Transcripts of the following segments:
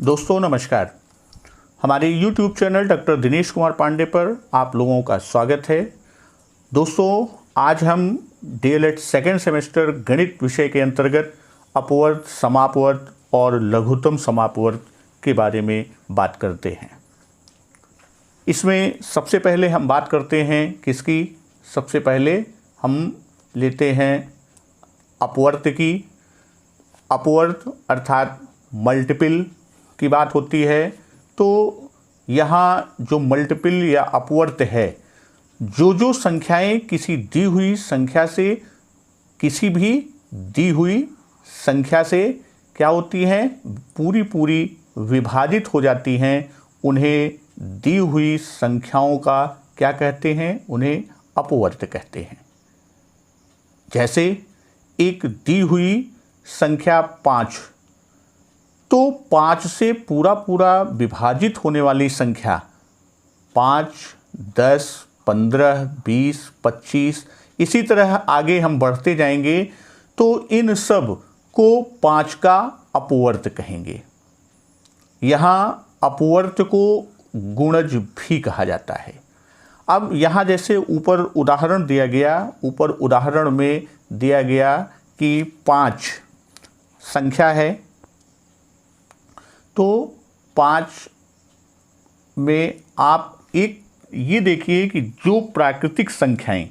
दोस्तों नमस्कार। हमारे YouTube channel doctor Dinesh Kumar Pandey पर आप लोगों का स्वागत है। दोस्तों आज हम DLED सेकेंड सेमेस्टर गणित विषय के अंतर्गत अपवर्त, समापवर्त और लघुत्तम समापवर्त के बारे में बात करते हैं। इसमें सबसे पहले हम बात करते हैं किसकी? सबसे पहले हम लेते हैं अपवर्त की। अपवर्त अर्थात मल्टीपल की बात होती है। तो यहाँ जो मल्टीपल या अपवर्त है, जो संख्याएं किसी दी हुई संख्या से, किसी भी दी हुई संख्या से क्या होती हैं, पूरी विभाजित हो जाती हैं, उन्हें दी हुई संख्याओं का क्या कहते हैं? उन्हें अपवर्त कहते हैं। जैसे एक दी हुई संख्या 5, तो 5 से पूरा विभाजित होने वाली संख्या 5, 10, 15, 20, 25 इसी तरह आगे हम बढ़ते जाएंगे तो इन सब को 5 का अपवर्त कहेंगे। यहाँ अपवर्त को गुणज भी कहा जाता है। अब यहाँ जैसे ऊपर उदाहरण दिया गया, ऊपर उदाहरण में दिया गया कि 5 संख्या है, तो 5 में आप एक ये देखिए कि जो प्राकृतिक संख्याएं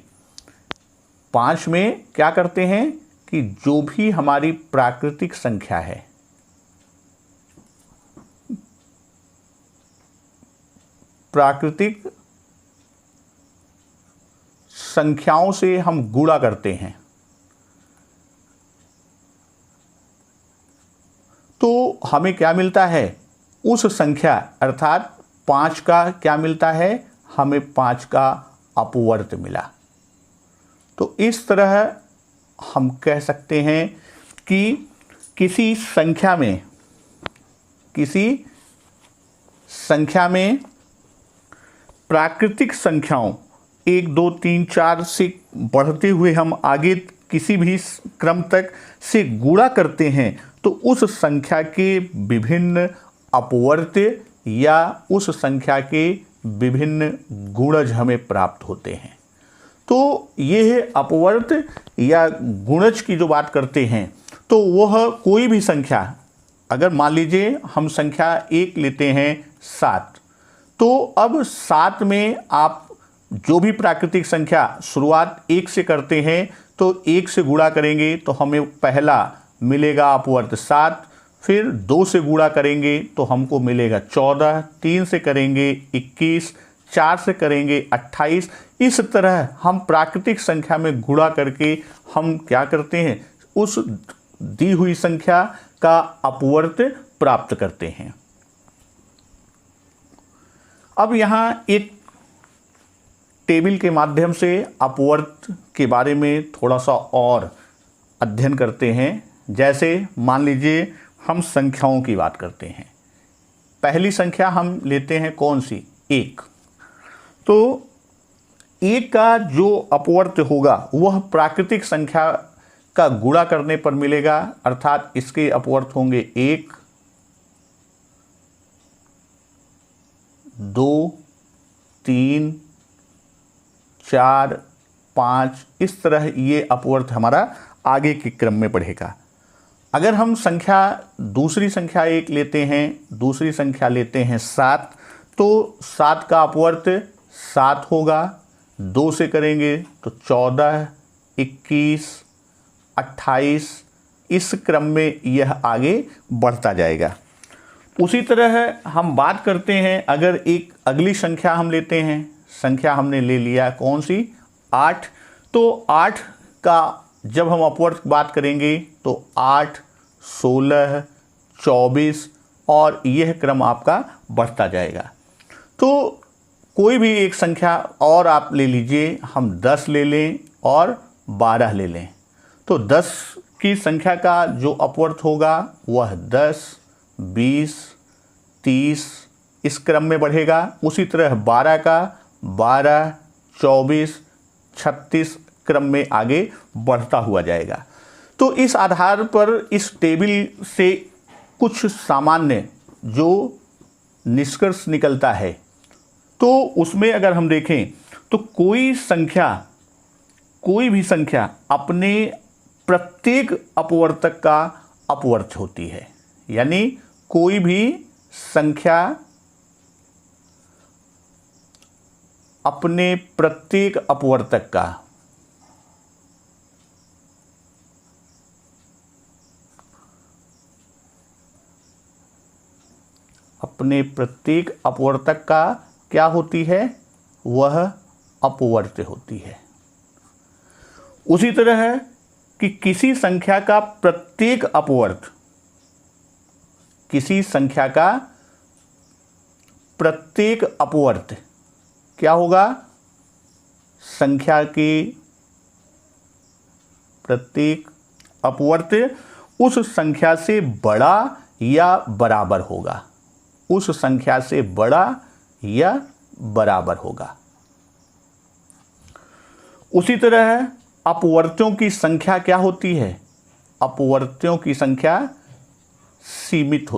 5 में क्या करते हैं कि जो भी हमारी प्राकृतिक संख्या है, प्राकृतिक संख्याओं से हम गुणा करते हैं, तो हमें क्या मिलता है? उस संख्या अर्थात 5 का क्या मिलता है? हमें 5 का अपवर्त मिला। तो इस तरह हम कह सकते हैं कि किसी संख्या में प्राकृतिक संख्याओं 1, 2, 3, 4 से बढ़ते हुए हम आगे किसी भी क्रम तक से गुणा करते हैं, तो उस संख्या के विभिन्न अपवर्त या उस संख्या के विभिन्न गुणज हमें प्राप्त होते हैं। तो ये है अपवर्त या गुणज की जो बात करते हैं, तो वह कोई भी संख्या, अगर मान लीजिए हम संख्या 1 लेते हैं 7, तो अब 7 में आप जो भी प्राकृतिक संख्या शुरुआत 1 से करते हैं, तो 1 से गुणा करेंगे तो हमें पहला मिलेगा अपवर्त 7, फिर 2 से गुणा करेंगे तो हमको मिलेगा 14, 3 से करेंगे 21, 4 से करेंगे 28। इस तरह हम प्राकृतिक संख्या में गुणा करके हम क्या करते हैं? उस दी हुई संख्या का अपवर्त प्राप्त करते हैं। अब यहाँ एक टेबल के माध्यम से अपवर्त के बारे में थोड़ा सा और अध्ययन करते हैं। जैसे मान लीजिए हम संख्याओं की बात करते हैं। पहली संख्या हम लेते हैं कौन सी? 1। तो 1 का जो अपवर्त होगा वह प्राकृतिक संख्या का गुणा करने पर मिलेगा, अर्थात इसके अपवर्त होंगे 1, 2, 3, 4, 5 इस तरह ये अपवर्त हमारा आगे के क्रम में बढ़ेगा। अगर हम दूसरी संख्या 1 लेते हैं, दूसरी संख्या लेते हैं 7, तो 7 का अपवर्त 7 होगा, 2 से करेंगे तो 14, 21, 28 इस क्रम में यह आगे बढ़ता जाएगा। उसी तरह हम बात करते हैं, अगर एक अगली संख्या हम लेते हैं, संख्या हमने ले लिया कौन सी? 8। तो 8 का जब हम अपवर्त बात करेंगे तो 8, 16, 24 और यह क्रम आपका बढ़ता जाएगा। तो कोई भी एक संख्या और आप ले लीजिए, हम 10 ले लें और 12 ले लें, तो 10 की संख्या का जो अपवर्त होगा वह 10, 20, 30 इस क्रम में बढ़ेगा। उसी तरह 12 का 12, 24, 36 क्रम में आगे बढ़ता हुआ जाएगा। तो इस आधार पर इस टेबल से कुछ सामान्य जो निष्कर्ष निकलता है, तो उसमें अगर हम देखें तो कोई भी संख्या अपने प्रत्येक अपवर्तक का अपवर्त होती है। यानी कोई भी संख्या अपने प्रत्येक अपवर्तक का क्या होती है, वह अपवर्त होती है। उसी तरह है कि किसी संख्या का प्रत्येक अपवर्त क्या होगा, संख्या के प्रत्येक अपवर्त उस संख्या से बड़ा या बराबर होगा, उसी तरह अपवर्त्यों की संख्या क्या होती है, अपवर्त्यों की संख्या सीमित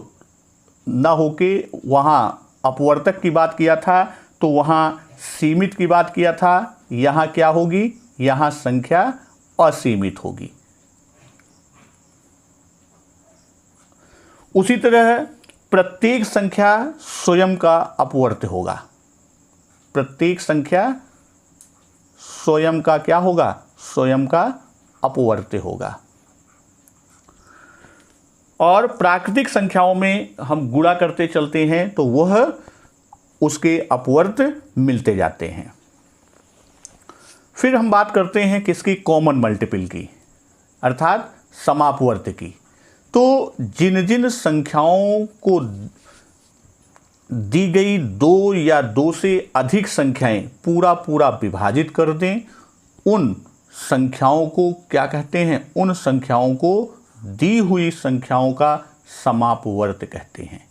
ना होके, वहाँ अपवर्तक की बात किया था तो वहाँ सीमित की बात किया था, यहाँ क्या होगी, यहाँ संख्या असीमित होगी। उसी तरह प्रत्येक संख्या स्वयं का अपवर्त होगा, प्रत्येक संख्या स्वयं का क्या होगा, स्वयं का अपवर्त होगा। और प्राकृतिक संख्याओं में हम गुणा करते चलते हैं तो वह उसके अपवर्त मिलते जाते हैं। फिर हम बात करते हैं किसकी, कॉमन मल्टीपल की, अर्थात समापवर्त की। तो जिन जिन संख्याओं को दी गई दो या दो से अधिक संख्याएं पूरा विभाजित कर दें, उन संख्याओं को क्या कहते हैं, उन संख्याओं को दी हुई संख्याओं का समापवर्त कहते हैं।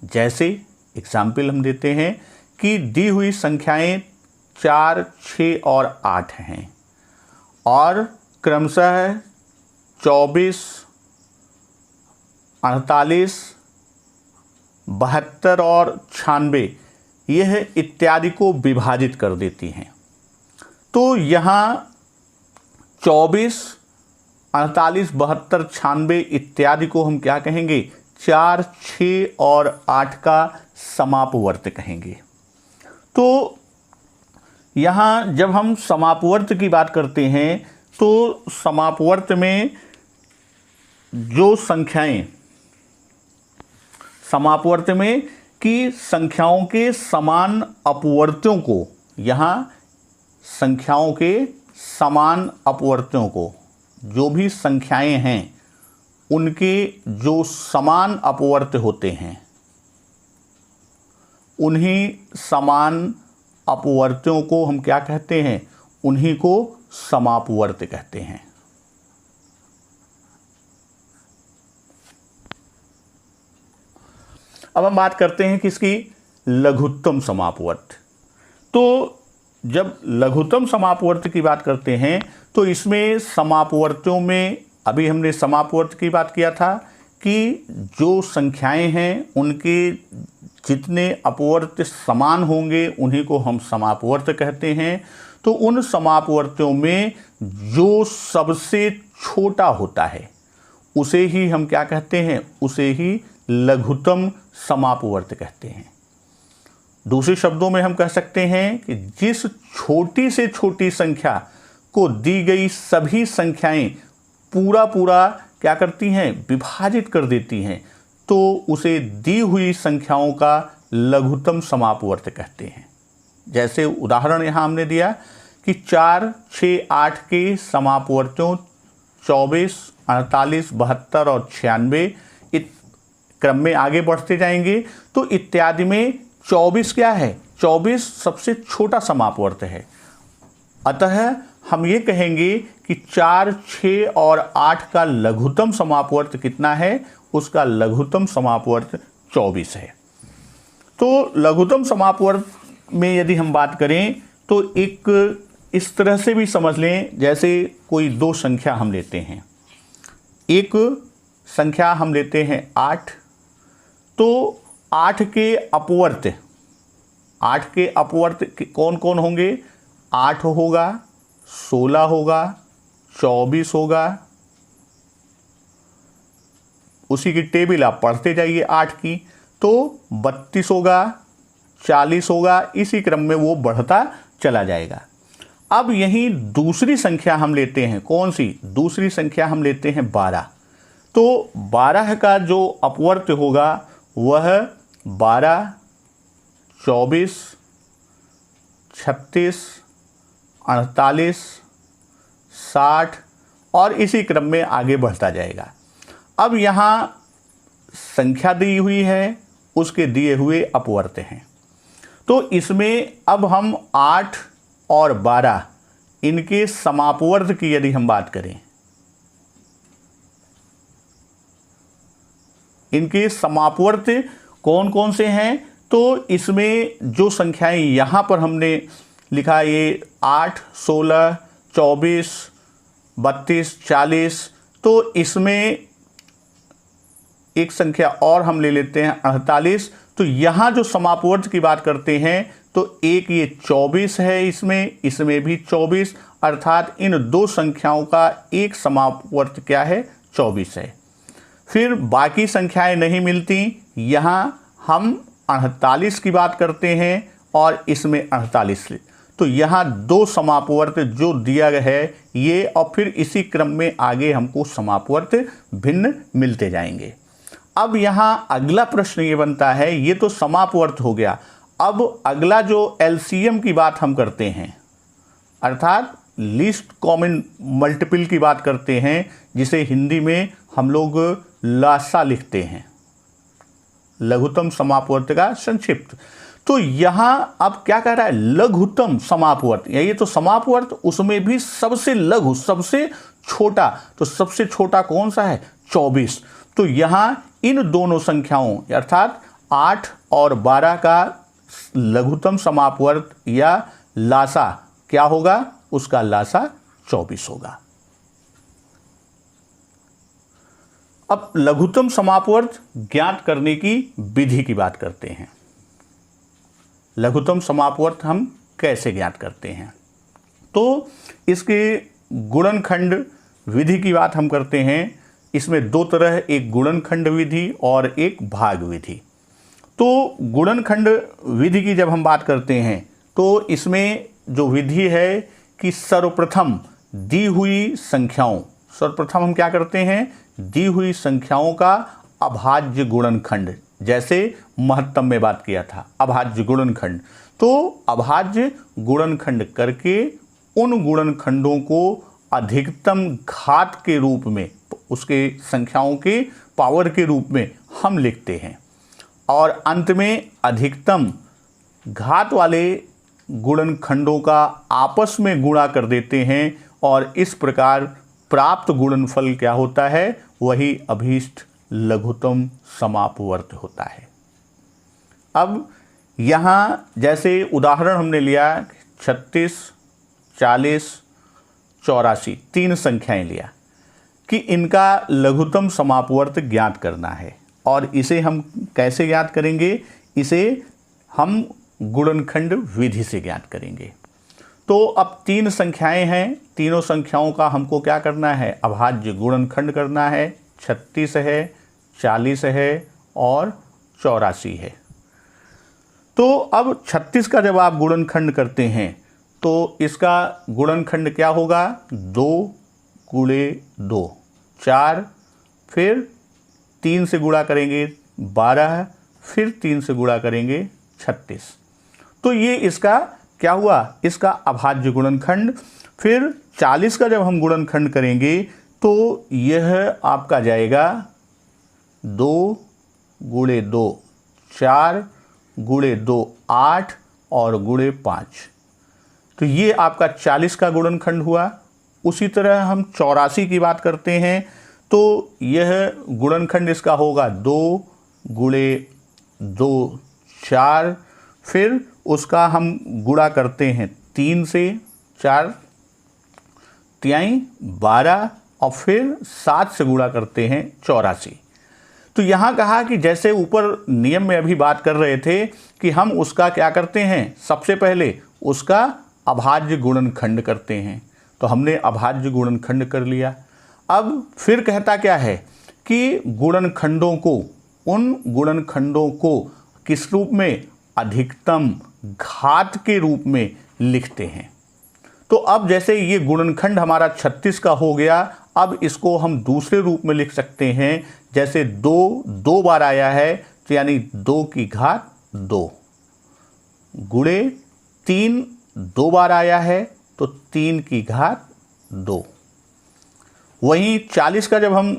जैसे एग्जाम्पल हम देते हैं कि दी हुई संख्याएं 4, 6 और 8 हैं और क्रमशः 24, 48, 72 और 96 यह इत्यादि को विभाजित कर देती हैं। तो यहाँ 24, 48, 72, 96 इत्यादि को हम क्या कहेंगे, 4, 6 और 8 का समापवर्त कहेंगे। तो यहाँ जब हम समापवर्त की बात करते हैं तो समापवर्त में जो संख्याएं, समापवर्त में की संख्याओं के समान अपवर्त्यों को, यहाँ संख्याओं के समान अपवर्त्यों को, जो भी संख्याएं हैं उनके जो समान अपवर्त होते हैं उन्हीं समान अपवर्त्यों को हम क्या कहते हैं, उन्हीं को समापवर्त कहते हैं। अब हम बात करते हैं किसकी, लघुत्तम समापवर्त। तो जब लघुत्तम समापवर्त की बात करते हैं तो इसमें समापवर्त्यों में, अभी हमने समापवर्त की बात किया था कि जो संख्याएं हैं उनके जितने अपवर्त समान होंगे उन्हीं को हम समापवर्त कहते हैं। तो उन समापवर्त्यों में जो सबसे छोटा होता है उसे ही हम क्या कहते हैं, उसे ही लघुत्तम समापवर्त कहते हैं। दूसरे शब्दों में हम कह सकते हैं कि जिस छोटी से छोटी संख्या को दी गई सभी संख्याएं पूरा क्या करती हैं, विभाजित कर देती हैं, तो उसे दी हुई संख्याओं का लघुत्तम समापवर्त कहते हैं। जैसे उदाहरण यहाँ हमने दिया कि 4, 6, 8 के समापवर्त्यों 24, 48, 72 और 96 क्रम में आगे बढ़ते जाएंगे तो इत्यादि में 24 क्या है, 24 सबसे छोटा समापवर्त है। अतः हम ये कहेंगे कि 4, 6 और 8 का लघुत्तम समापवर्त कितना है, उसका लघुत्तम समापवर्त 24 है। तो लघुत्तम समापवर्त में यदि हम बात करें तो एक इस तरह से भी समझ लें, जैसे कोई दो संख्या हम लेते हैं, एक संख्या हम लेते हैं 8, तो 8 के अपवर्त, 8 के अपवर्त कौन कौन होंगे? 8 होगा, 16 होगा, 24 होगा, उसी की टेबल आप पढ़ते जाइए 8 की, तो 32 होगा, 40 होगा, इसी क्रम में वो बढ़ता चला जाएगा। अब यहीं दूसरी संख्या हम लेते हैं, कौन सी? दूसरी संख्या हम लेते हैं 12। तो 12 का जो अपवर्त होगा वह 12, 24, 36, 48, 60 और इसी क्रम में आगे बढ़ता जाएगा। अब यहाँ संख्या दी हुई है, उसके दिए हुए अपवर्त हैं, तो इसमें अब हम 8 और 12 इनके समापवर्त की यदि हम बात करें, इनके समापवर्त कौन कौन से हैं? तो इसमें जो संख्याएं यहाँ पर हमने लिखा, ये 8, 16, 24, 32, 40, तो इसमें एक संख्या और हम ले लेते हैं 48। तो यहाँ जो समापवर्त की बात करते हैं तो एक ये 24 है, इसमें भी 24, अर्थात इन दो संख्याओं का एक समापवर्त क्या है? 24 है। फिर बाकी संख्याएं नहीं मिलती, यहाँ हम 48 की बात करते हैं और इसमें 48, तो यहाँ दो समापवर्त जो दिया गया है ये, और फिर इसी क्रम में आगे हमको समापवर्त भिन्न मिलते जाएंगे। अब यहाँ अगला प्रश्न ये बनता है, ये तो समापवर्त हो गया, अब अगला जो एलसीएम की बात हम करते हैं, अर्थात लीस्ट कॉमन मल्टीपल की बात करते हैं, जिसे हिंदी में हम लोग लासा लिखते हैं, लघुत्तम समापवर्त का संक्षिप्त। तो यहाँ अब क्या कह रहा है? लघुत्तम समापवर्त, ये तो समापवर्त, उसमें भी सबसे लघु, सबसे छोटा, तो सबसे छोटा कौन सा है? 24। तो यहाँ इन दोनों संख्याओं अर्थात 8 और 12 का लघुत्तम समापवर्त या लासा क्या होगा? उसका लासा 24 होगा। अब लघुत्तम समापवर्त ज्ञात करने की विधि की बात करते हैं। लघुत्तम समापवर्त हम कैसे ज्ञात करते हैं? तो इसके गुणनखंड विधि की बात हम करते हैं। इसमें दो तरह, एक गुणनखंड विधि और एक भाग विधि। तो गुणनखंड विधि की जब हम बात करते हैं तो इसमें जो विधि है कि सर्वप्रथम दी हुई संख्याओं, सर्वप्रथम हम क्या करते हैं? दी हुई संख्याओं का अभाज्य गुणनखंड, जैसे महत्तम में बात किया था अभाज्य गुणनखंड, तो अभाज्य गुणनखंड करके उन गुणनखंडों को अधिकतम घात के रूप में, उसके संख्याओं के पावर के रूप में हम लिखते हैं, और अंत में अधिकतम घात वाले गुणनखंडों का आपस में गुणा कर देते हैं, और इस प्रकार प्राप्त गुणनफल क्या होता है? वही अभीष्ट लघुत्तम समापवर्त होता है। अब यहाँ जैसे उदाहरण हमने लिया 36, 40, 84, तीन संख्याएं लिया कि इनका लघुत्तम समापवर्त ज्ञात करना है, और इसे हम कैसे ज्ञात करेंगे? इसे हम गुणनखंड विधि से ज्ञात करेंगे। तो अब तीन संख्याएं हैं, तीनों संख्याओं का हमको क्या करना है? अभाज्य गुणनखंड करना है। 36 है, 40 है और 84 है। तो अब 36 का जब आप गुणनखंड करते हैं तो इसका गुणनखंड क्या होगा? 2 गुणे 2, 4, फिर 3 से गुणा करेंगे 12, फिर 3 से गुणा करेंगे 36। तो ये इसका क्या हुआ? इसका अभाज्य गुणनखंड। फिर 40 का जब हम गुणनखंड करेंगे तो यह आपका जाएगा 2 गुणे 2, 4 गुणे 2, 8 और गुणे 5। तो ये आपका 40 का गुणनखंड हुआ। उसी तरह हम 84 की बात करते हैं तो यह गुणनखंड इसका होगा 2 गुणे 2, 4, फिर उसका हम गुणा करते हैं 3 से, 4 तिहाई 12 और फिर 7 से गुणा करते हैं 84। तो यहाँ कहा कि जैसे ऊपर नियम में अभी बात कर रहे थे कि हम उसका क्या करते हैं, सबसे पहले उसका अभाज्य गुणनखंड करते हैं। तो हमने अभाज्य गुणनखंड कर लिया। अब फिर कहता क्या है कि गुणनखंडों को, उन गुणनखंडों को किस रूप में, अधिकतम घात के रूप में लिखते हैं। तो अब जैसे ये गुणनखंड हमारा 36 का हो गया, अब इसको हम दूसरे रूप में लिख सकते हैं। जैसे 2 बार आया है तो यानी 2 की घात 2 गुणे 3 2 बार आया है तो 3 की घात 2। वहीं 40 का जब हम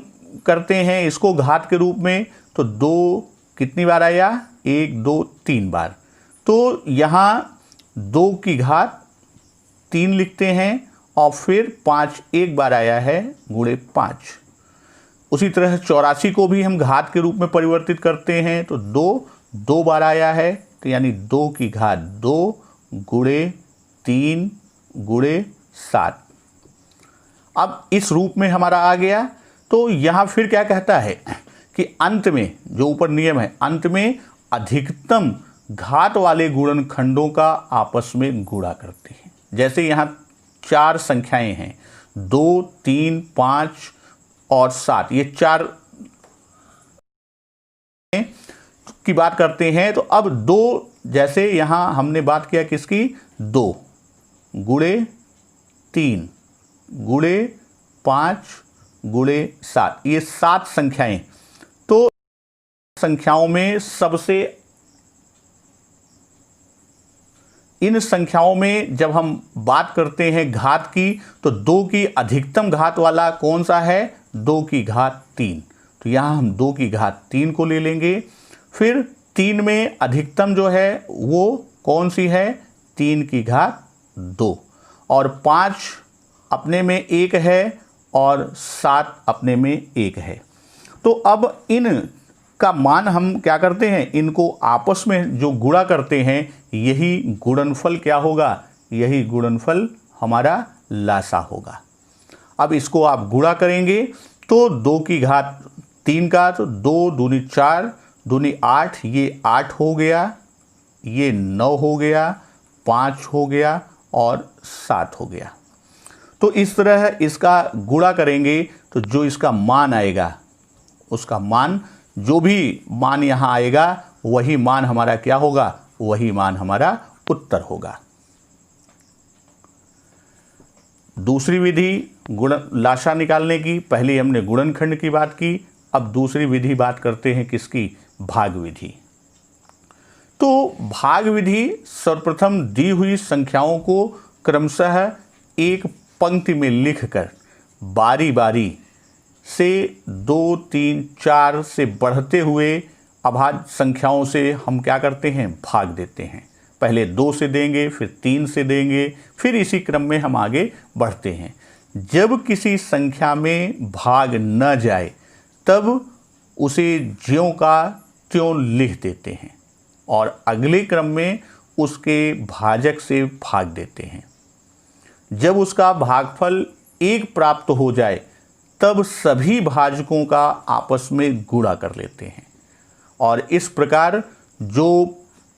करते हैं इसको घात के रूप में तो 2 कितनी बार आया, 1 2 3 बार। तो यहाँ 2 की घात 3 लिखते हैं और फिर 5 एक बार आया है गुणे 5। उसी तरह 84 को भी हम घात के रूप में परिवर्तित करते हैं तो 2 बार आया है तो यानी 2 की घात 2 गुणे 3 गुणे 7। अब इस रूप में हमारा आ गया। तो यहाँ फिर क्या कहता है कि अंत में, जो ऊपर नियम है, अंत में अधिकतम घात वाले गुणनखंडों का आपस में गुणा करते हैं। जैसे यहाँ 4 संख्याएं हैं, 2 3 5 और 7, ये 4 की बात करते हैं। तो अब 2, जैसे यहाँ हमने बात किया किसकी, 2 गुणे 3 गुणे 5 गुणे 7, ये 7 संख्याएं। तो संख्याओं में सबसे, इन संख्याओं में जब हम बात करते हैं घात की तो 2 की अधिकतम घात वाला कौन सा है, 2 की घात 3। तो यहाँ हम 2 की घात 3 को ले लेंगे। फिर 3 में अधिकतम जो है वो कौन सी है, 3 की घात 2। और 5 अपने में 1 है और 7 अपने में 1 है। तो अब इन का मान हम क्या करते हैं, इनको आपस में जो गुणा करते हैं, यही गुणनफल क्या होगा, यही गुणनफल हमारा लासा होगा। अब इसको आप गुणा करेंगे तो 2 की घात 3 का, तो 2 दूनी 4 दूनी 8, ये 8 हो गया, ये 9 हो गया, 5 हो गया और 7 हो गया। तो इस तरह इसका गुणा करेंगे तो जो इसका मान आएगा, उसका मान, जो भी मान यहाँ आएगा वही मान हमारा क्या होगा, वही मान हमारा उत्तर होगा। दूसरी विधि गुण लासा निकालने की, पहले हमने गुणनखंड की बात की, अब दूसरी विधि बात करते हैं किसकी, भाग विधि। तो भाग विधि सर्वप्रथम दी हुई संख्याओं को क्रमशः एक पंक्ति में लिखकर बारी बारी से 2 3 4 से बढ़ते हुए अभाज्य संख्याओं से हम क्या करते हैं, भाग देते हैं। पहले 2 से देंगे, फिर 3 से देंगे, फिर इसी क्रम में हम आगे बढ़ते हैं। जब किसी संख्या में भाग न जाए तब उसे ज्यों का त्यों लिख देते हैं और अगले क्रम में उसके भाजक से भाग देते हैं। जब उसका भागफल 1 प्राप्त हो जाए तब सभी भाजकों का आपस में गुणा कर लेते हैं और इस प्रकार जो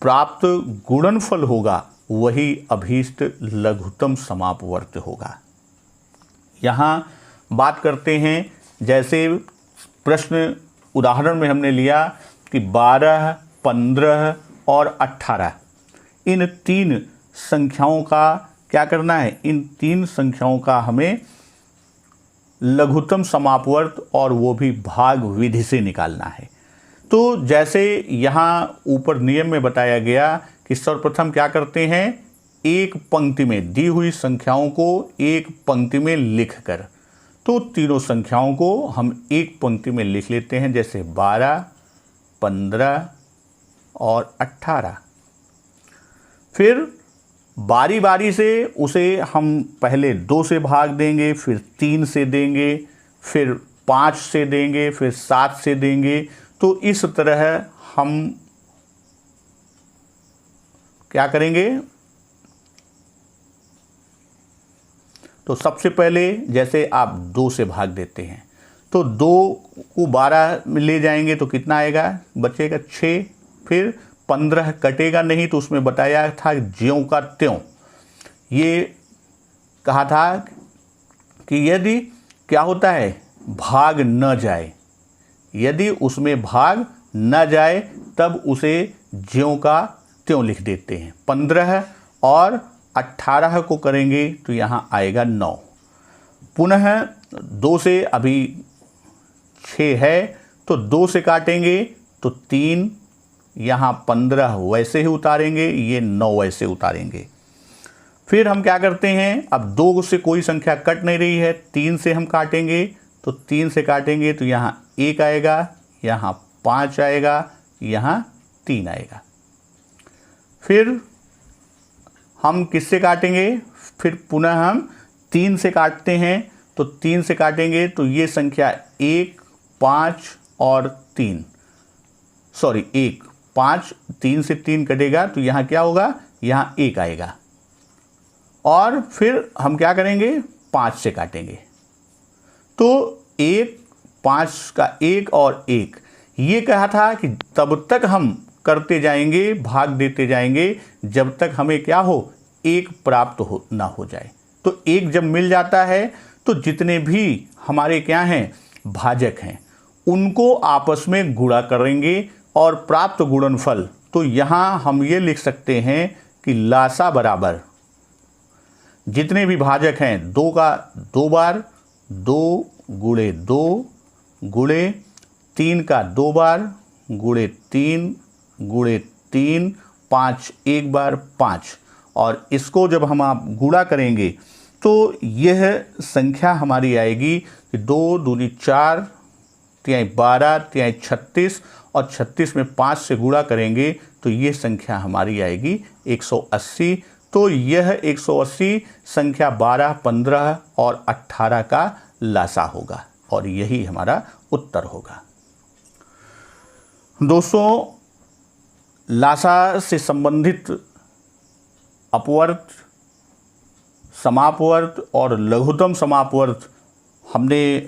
प्राप्त गुणनफल होगा वही अभीष्ट लघुत्तम समापवर्त होगा। यहाँ बात करते हैं, जैसे प्रश्न उदाहरण में हमने लिया कि 12, 15 और 18, इन 3 संख्याओं का क्या करना है, इन 3 संख्याओं का हमें लघुत्तम समापवर्त और वो भी भाग विधि से निकालना है। तो जैसे यहाँ ऊपर नियम में बताया गया कि सर्वप्रथम क्या करते हैं, एक पंक्ति में दी हुई संख्याओं को एक पंक्ति में लिखकर, तो तीनों संख्याओं को हम एक पंक्ति में लिख लेते हैं, जैसे 12, 15 और 18। फिर बारी बारी से उसे हम पहले 2 से भाग देंगे, फिर 3 से देंगे, फिर 5 से देंगे, फिर 7 से देंगे। तो इस तरह हम क्या करेंगे, तो सबसे पहले जैसे आप 2 से भाग देते हैं तो 2 को 12 में ले जाएंगे तो कितना आएगा, बचेगा 6। फिर 15 कटेगा नहीं, तो उसमें बताया था ज्यों का त्यों। ये कहा था कि यदि क्या होता है, भाग न जाए, यदि उसमें भाग न जाए तब उसे ज्यों का त्यों लिख देते हैं। 15 और 18 को करेंगे तो यहाँ आएगा 9। पुनः 2 से अभी 6 है तो 2 से काटेंगे तो 3, यहाँ 15 वैसे ही उतारेंगे, ये 9 वैसे उतारेंगे। फिर हम क्या करते हैं, अब 2 से कोई संख्या कट नहीं रही है, 3 से हम काटेंगे तो 3 से काटेंगे तो यहाँ 1 आएगा, यहाँ 5 आएगा, यहाँ 3 आएगा। फिर हम किससे काटेंगे, फिर पुनः हम 3 से काटते हैं, तो 3 से काटेंगे तो ये संख्या 1, 5 और 3, सॉरी 1, 5, 3 से 3 कटेगा तो यहाँ क्या होगा, यहाँ 1 आएगा। और फिर हम क्या करेंगे, 5 से काटेंगे तो 1, 5 का 1 और 1। ये कहा था कि तब तक हम करते जाएंगे, भाग देते जाएंगे जब तक हमें क्या हो, 1 प्राप्त हो ना हो जाए। तो 1 जब मिल जाता है तो जितने भी हमारे क्या हैं, भाजक हैं, उनको आपस में गुणा करेंगे और प्राप्त गुणनफल, तो यहाँ हम ये लिख सकते हैं कि लासा बराबर जितने भी भाजक हैं 2 का 2 बार, 2 गुणे 2 गुणे 3 का 2 बार गुणे 3 गुणे 3, 5 1 बार 5, और इसको जब हम आप गुणा करेंगे तो यह संख्या हमारी आएगी कि 2 दूनी 4, 3 12, 3 36, और 36 में 5 से गुणा करेंगे तो ये संख्या हमारी आएगी 180। तो यह 180 संख्या 12, 15 और 18 का लासा होगा और यही हमारा उत्तर होगा। दोस्तों, लासा से संबंधित अपवर्त, समापवर्त और लघुत्तम समापवर्त हमने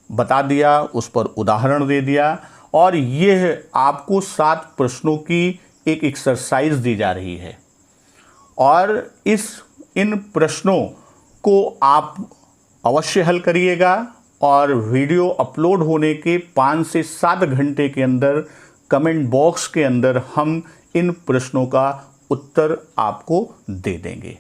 बता दिया, उस पर उदाहरण दे दिया, और यह आपको 7 प्रश्नों की एक एक्सरसाइज दी जा रही है। और इन प्रश्नों को आप अवश्य हल करिएगा और वीडियो अपलोड होने के 5 से 7 घंटे के अंदर कमेंट बॉक्स के अंदर हम इन प्रश्नों का उत्तर आपको दे देंगे।